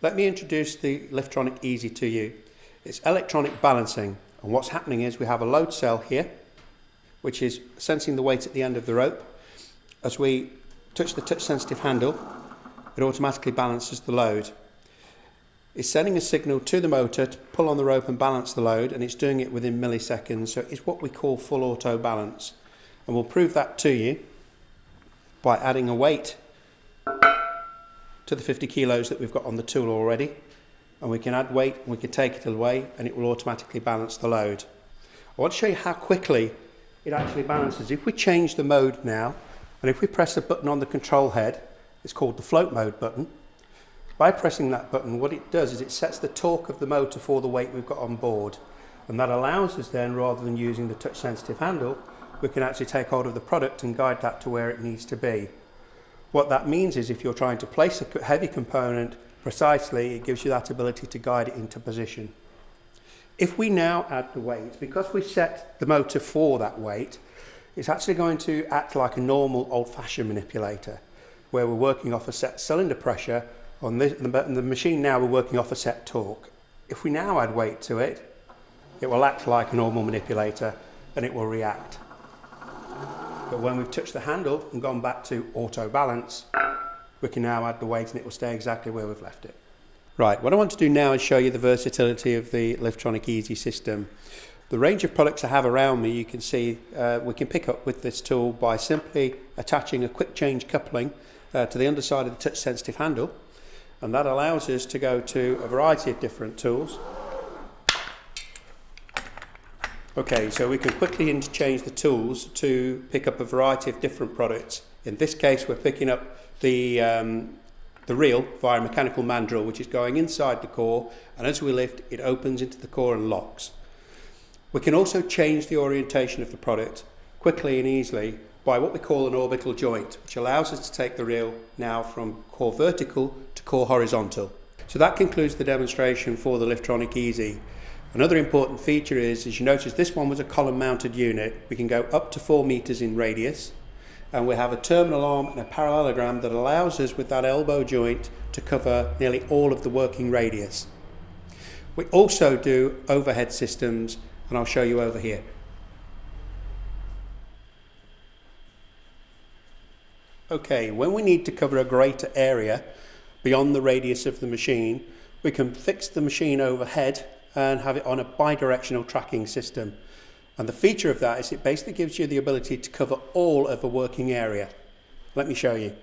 Let me introduce the Liftronic Easy to you. It's electronic balancing, and what's happening is we have a load cell here which is sensing the weight at the end of the rope. As we touch the touch sensitive handle, it automatically balances the load. It's sending a signal to the motor to pull on the rope and balance the load, and it's doing it within milliseconds, so it's what we call full auto balance. And we'll prove that to you by adding a weight to the 50 kilos that we've got on the tool already, and we can add weight and we can take it away and it will automatically balance the load. I want to show you how quickly it actually balances. If we change the mode now, and if we press a button on the control head, it's called the float mode button. By pressing that button, what it does is it sets the torque of the motor for the weight we've got on board, and that allows us then, rather than using the touch sensitive handle, we can actually take hold of the product and guide that to where it needs to be. What that means is if you're trying to place a heavy component precisely, it gives you that ability to guide it into position. If we now add the weight, because we set the motor for that weight, it's actually going to act like a normal old-fashioned manipulator, where we're working off a set cylinder pressure. On the machine now we're working off a set torque. If we now add weight to it, it will act like a normal manipulator and it will react. But when we've touched the handle and gone back to auto balance, we can now add the weight and it will stay exactly where we've left it. Right, what I want to do now is show you the versatility of the Liftronic Easy system. The range of products I have around me, you can see we can pick up with this tool by simply attaching a quick change coupling to the underside of the touch sensitive handle, and that allows us to go to a variety of different tools. Okay, so we can quickly interchange the tools to pick up a variety of different products. In this case, we're picking up the reel via a mechanical mandrel, which is going inside the core, and as we lift, it opens into the core and locks. We can also change the orientation of the product quickly and easily by what we call an orbital joint, which allows us to take the reel now from core vertical to core horizontal. So that concludes the demonstration for the Liftronic Easy. Another important feature is, as you notice, this one was a column mounted unit. We can go up to 4 meters in radius, and we have a terminal arm and a parallelogram that allows us with that elbow joint to cover nearly all of the working radius. We also do overhead systems, and I'll show you over here. Okay, when we need to cover a greater area beyond the radius of the machine, we can fix the machine overhead and have it on a bi-directional tracking system. And the feature of that is it basically gives you the ability to cover all of a working area. Let me show you.